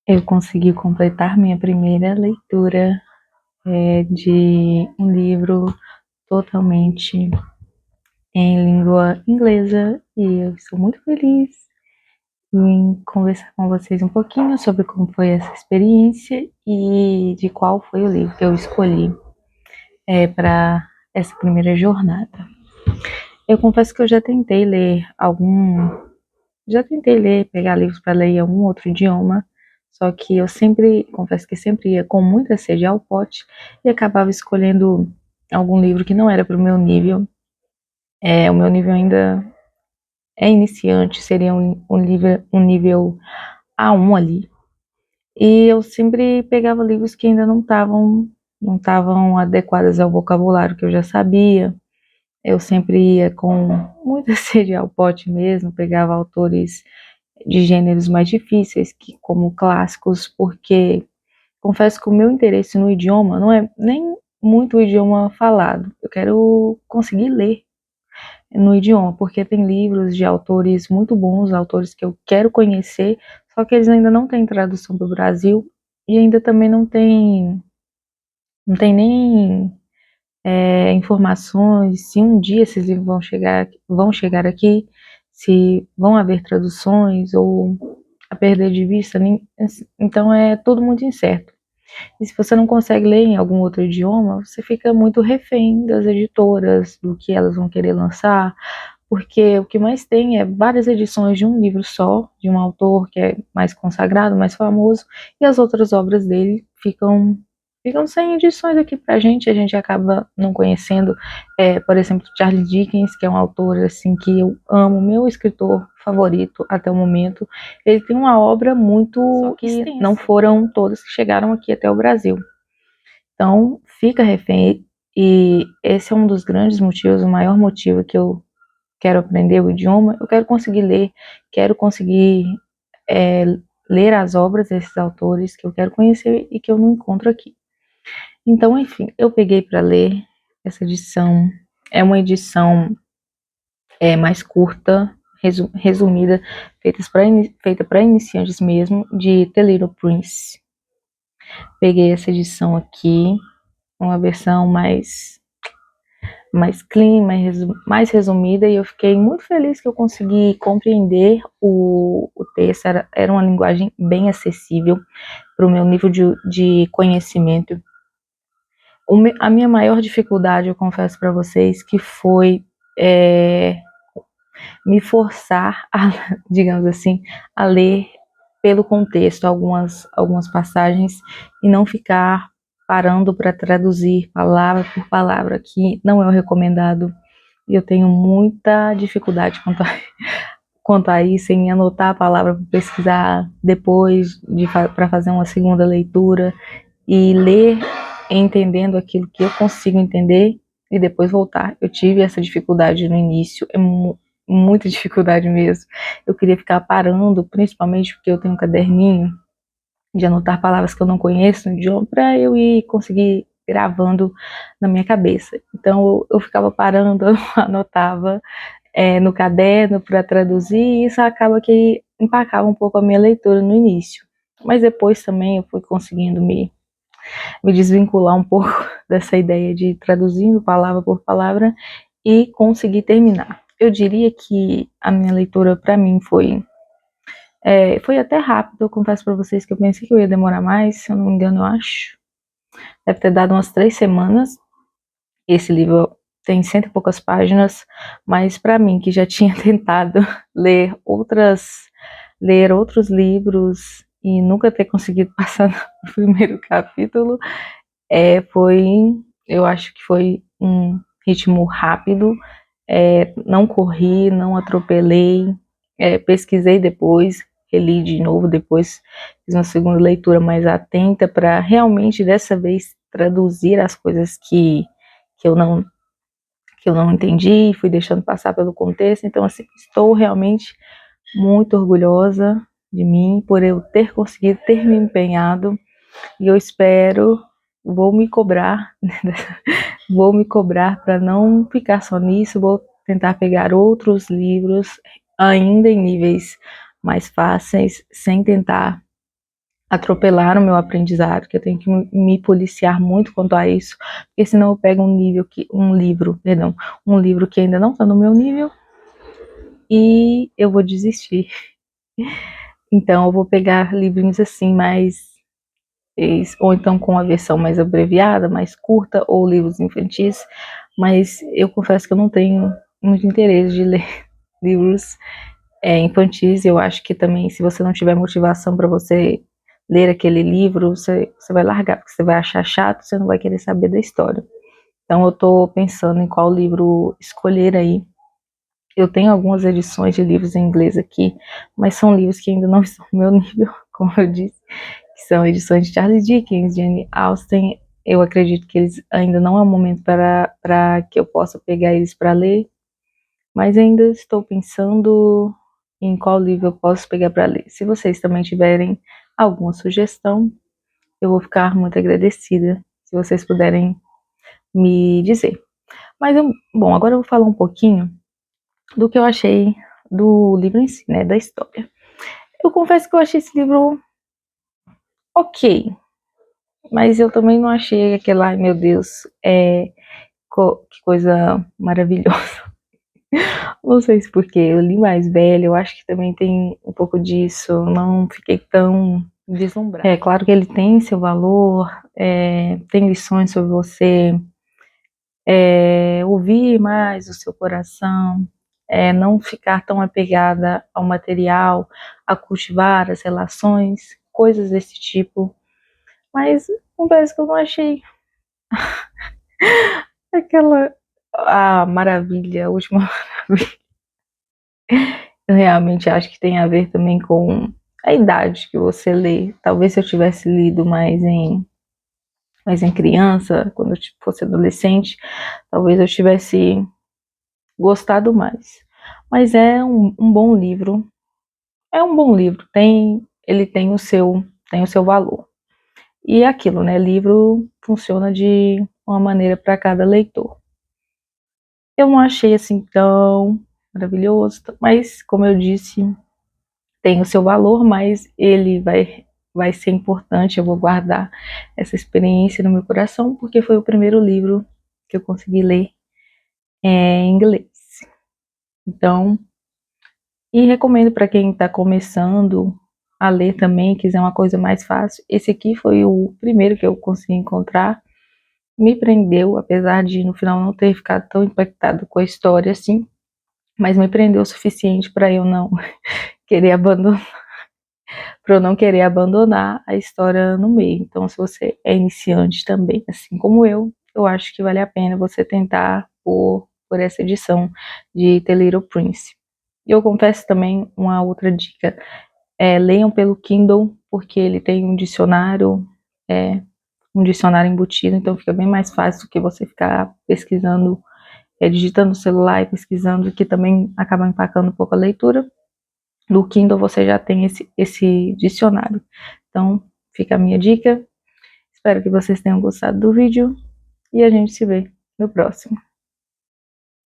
Eu consegui completar minha primeira leitura de um livro totalmente em língua inglesa e eu estou muito feliz em conversar com vocês um pouquinho sobre como foi essa experiência e de qual foi o livro que eu escolhi para essa primeira jornada. Eu confesso que eu já tentei ler, pegar livros para ler em algum outro idioma, só que eu confesso que sempre ia com muita sede ao pote e acabava escolhendo algum livro que não era para o meu nível. O meu nível ainda é iniciante, seria um nível A1 ali. E eu sempre pegava livros que ainda não estavam adequados ao vocabulário que eu já sabia. Eu sempre ia com muita sede ao pote mesmo, pegava autores de gêneros mais difíceis, como clássicos, porque confesso que o meu interesse no idioma não é nem muito o idioma falado. Eu quero conseguir ler no idioma, porque tem livros de autores muito bons, autores que eu quero conhecer, só que eles ainda não têm tradução para o Brasil e ainda também não tem nem informações se um dia esses livros vão chegar aqui, se vão haver traduções ou a perder de vista, então é tudo muito incerto. E se você não consegue ler em algum outro idioma, você fica muito refém das editoras, do que elas vão querer lançar, porque o que mais tem é várias edições de um livro só, de um autor que é mais consagrado, mais famoso, e as outras obras dele ficam sem edições aqui pra gente, a gente acaba não conhecendo, por exemplo, Charles Dickens, que é um autor assim que eu amo, meu escritor favorito até o momento. Ele tem uma obra muito que extensa. Não foram todas que chegaram aqui até o Brasil. Então, fica refém, e esse é um dos grandes motivos, o maior motivo que eu quero aprender o idioma, eu quero conseguir ler, quero conseguir ler as obras desses autores que eu quero conhecer e que eu não encontro aqui. Então, enfim, eu peguei para ler essa edição. É uma edição mais curta, resumida, feita para iniciantes mesmo, de The Little Prince. Peguei essa edição aqui, uma versão mais clean, mais resumida, e eu fiquei muito feliz que eu consegui compreender o texto. Era uma linguagem bem acessível para o meu nível de conhecimento. A minha maior dificuldade, eu confesso para vocês, que foi me forçar a, digamos assim, a ler pelo contexto algumas passagens e não ficar parando para traduzir palavra por palavra, que não é o recomendado. E eu tenho muita dificuldade quanto a isso, em anotar a palavra para pesquisar depois, para fazer uma segunda leitura e ler entendendo aquilo que eu consigo entender e depois voltar. Eu tive essa dificuldade no início, muita dificuldade mesmo. Eu queria ficar parando, principalmente porque eu tenho um caderninho de anotar palavras que eu não conheço no idioma, para eu ir conseguir gravando na minha cabeça. Então eu ficava parando, eu anotava no caderno para traduzir, e isso acaba que empacava um pouco a minha leitura no início. Mas depois também eu fui conseguindo me desvincular um pouco dessa ideia de traduzindo palavra por palavra e conseguir terminar. Eu diria que a minha leitura, para mim, foi até rápido. Eu confesso para vocês que eu pensei que eu ia demorar mais, se eu não me engano, eu acho. Deve ter dado umas 3 semanas. Esse livro tem 100 e poucas páginas, mas para mim, que já tinha tentado ler outros livros e nunca ter conseguido passar no primeiro capítulo, eu acho que foi um ritmo rápido, não corri, não atropelei, pesquisei depois, reli de novo depois, fiz uma segunda leitura mais atenta para realmente dessa vez traduzir as coisas que eu não entendi, fui deixando passar pelo contexto. Então, assim, estou realmente muito orgulhosa de mim por eu ter conseguido, ter me empenhado, e eu vou me cobrar para não ficar só nisso, vou tentar pegar outros livros ainda em níveis mais fáceis, sem tentar atropelar o meu aprendizado, que eu tenho que me policiar muito quanto a isso, porque senão eu pego um livro que ainda não está no meu nível e eu vou desistir. Então eu vou pegar livrinhos assim ou então com a versão mais abreviada, mais curta, ou livros infantis, mas eu confesso que eu não tenho muito interesse de ler livros infantis. Eu acho que também, se você não tiver motivação para você ler aquele livro, você vai largar, porque você vai achar chato, você não vai querer saber da história. Então eu estou pensando em qual livro escolher aí. Eu tenho algumas edições de livros em inglês aqui, mas são livros que ainda não estão no meu nível, como eu disse, que são edições de Charles Dickens, de Jane Austen. Eu acredito que eles ainda não é o momento para que eu possa pegar eles para ler, mas ainda estou pensando em qual livro eu posso pegar para ler. Se vocês também tiverem alguma sugestão, eu vou ficar muito agradecida se vocês puderem me dizer. Mas, bom, agora eu vou falar um pouquinho do que eu achei do livro em si, né, da história. Eu confesso que eu achei esse livro ok, mas eu também não achei aquele, ai meu Deus, que coisa maravilhosa. Não sei se porque eu li mais velho, eu acho que também tem um pouco disso, não fiquei tão deslumbrada. É claro que ele tem seu valor, tem lições sobre você ouvir mais o seu coração, não ficar tão apegada ao material, a cultivar as relações, coisas desse tipo. Mas confesso que eu não achei aquela maravilha, a última maravilha. Eu realmente acho que tem a ver também com a idade que você lê. Talvez se eu tivesse lido mais em criança, quando eu fosse adolescente, talvez eu tivesse gostado mais. Mas é um bom livro. É um bom livro. Ele tem o seu valor. E é aquilo, né? Livro funciona de uma maneira para cada leitor. Eu não achei assim tão maravilhoso, mas como eu disse, tem o seu valor, mas ele vai ser importante. Eu vou guardar essa experiência no meu coração, porque foi o primeiro livro que eu consegui ler em inglês. Então, e recomendo para quem está começando a ler também, quiser uma coisa mais fácil. Esse aqui foi o primeiro que eu consegui encontrar. Me prendeu, apesar de no final não ter ficado tão impactado com a história assim, mas me prendeu o suficiente para eu não querer abandonar, para eu não querer abandonar a história no meio. Então, se você é iniciante também, assim como eu acho que vale a pena você tentar por essa edição de The Little Prince. E eu confesso também uma outra dica, leiam pelo Kindle, porque ele tem um dicionário embutido, então fica bem mais fácil do que você ficar pesquisando, digitando no celular e pesquisando, que também acaba empacando um pouco a leitura. No Kindle você já tem esse dicionário. Então, fica a minha dica. Espero que vocês tenham gostado do vídeo e a gente se vê no próximo.